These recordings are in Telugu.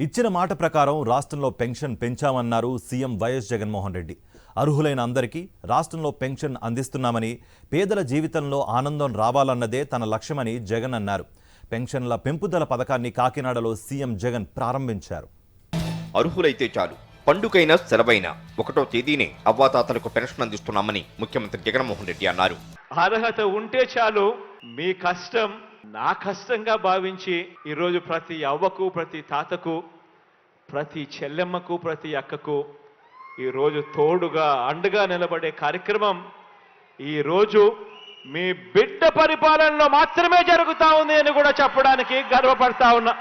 ఇచ్చిన మాట ప్రకారం రాష్ట్రంలో పెన్షన్ పెంచామన్నారు సీఎం వైఎస్ జగన్మోహన్ రెడ్డి. అర్హులైన అందరికీ రాష్ట్రంలో పెన్షన్ అందిస్తున్నామని, పేదల జీవితంలో ఆనందం రావాలన్నదే తన లక్ష్యమని జగన్ అన్నారు. పెన్షన్ల పెంపుదల పథకాన్ని కాకినాడలో సీఎం జగన్ ప్రారంభించారు. అర్హులైతే చాలు, పండుగైన సెలవైన 1వ తేదీనే అవ్వాతాతలకు పెన్షన్ అందిస్తున్నామని ముఖ్యమంత్రి జగన్మోహన్ రెడ్డి అన్నారు. అర్హత ఉంటే చాలు, మీ కష్టం నా కష్టంగా భావించి ఈరోజు ప్రతి అవ్వకు, ప్రతి తాతకు, ప్రతి చెల్లెమ్మకు, ప్రతి అక్కకు ఈరోజు తోడుగా అండగా నిలబడే కార్యక్రమం ఈరోజు మీ బిడ్డ పరిపాలనలో మాత్రమే జరుగుతా ఉంది అని కూడా చెప్పడానికి గర్వపడతా ఉన్నా.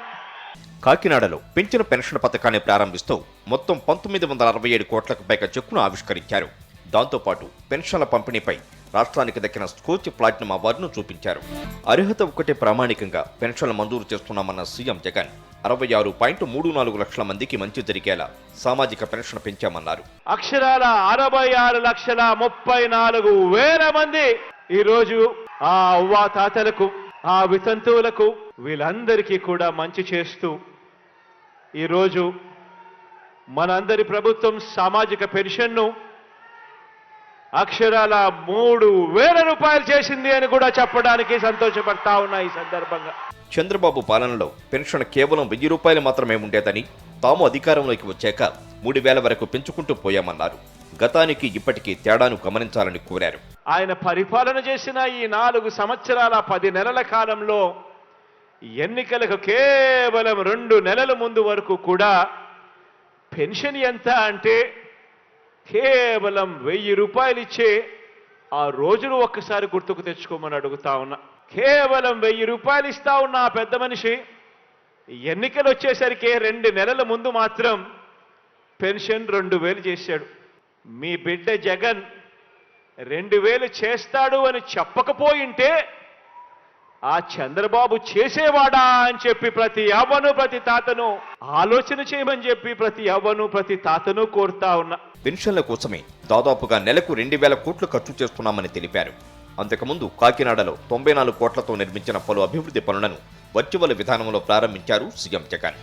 కాకినాడలో పెంచిన పెన్షన్ పథకాన్ని ప్రారంభిస్తూ మొత్తం 1967 కోట్లకు పైగా చెక్కును ఆవిష్కరించారు. దాంతోపాటు పెన్షన్ల పంపిణీపై రాష్ట్రానికి దక్కిన స్కోచ్ ప్లాటినం అవార్డును చూపించారు. అర్హత ఒక్కటే ప్రామాణికంగా పెన్షన్లు మంజూరు చేస్తున్నామన్న సీఎం జగన్ 66.34 లక్షల మందికి మంచి జరిగేలా సామాజిక పెన్షన్ పెంచామన్నారు. అక్షరాల 66,34,000 మంది ఈరోజు ఆ అవ్వా తాతలకు, ఆ వితంతువులకు, వీళ్ళందరికీ కూడా మంచి చేస్తూ ఈరోజు మనందరి ప్రభుత్వం సామాజిక పెన్షన్ను అక్షరాల 3,000 రూపాయలు చేసింది అని కూడా చెప్పడానికి సంతోషపడతా ఉన్నా. ఈ సందర్భంగా చంద్రబాబు పాలనలో పెన్షన్ కేవలం 1,000 రూపాయలు మాత్రమే ఉండేదని, తాము అధికారంలోకి వచ్చాక 3,000 వరకు పెంచుకుంటూ పోయామన్నారు. గతానికి ఇప్పటికీ తేడాను గమనించాలని కోరారు. ఆయన పరిపాలన చేసిన ఈ 4 సంవత్సరాల 10 నెలల కాలంలో ఎన్నికలకు కేవలం 2 నెలల ముందు వరకు కూడా పెన్షన్ ఎంత అంటే కేవలం 1,000 రూపాయలు ఇచ్చే ఆ రోజును ఒక్కసారి గుర్తుకు తెచ్చుకోమని అడుగుతా ఉన్నా. కేవలం 1,000 రూపాయలు ఇస్తా ఉన్న ఆ పెద్ద మనిషి ఎన్నికలు వచ్చేసరికి 2 నెలల ముందు మాత్రం పెన్షన్ 2,000 చేశాడు. మీ బిడ్డ జగన్ 2,000 చేస్తాడు అని చెప్పకపోయింటే ఆ చంద్రబాబు చేసేవాడా అని చెప్పి ప్రతి అవ్వను, ప్రతి తాతను ఆలోచన చేయమని చెప్పి ప్రతి అవ్వను, ప్రతి తాతను కోరుతా ఉన్నా. పెన్షన్ల కోసమే దాదాపుగా నెలకు 2,000 కోట్లు ఖర్చు చేస్తున్నామని తెలిపారు. అంతకుముందు కాకినాడలో 94 కోట్లతో నిర్మించిన పలు అభివృద్ధి పనులను వర్చువల్ విధానంలో ప్రారంభించారు సీఎం జగన్.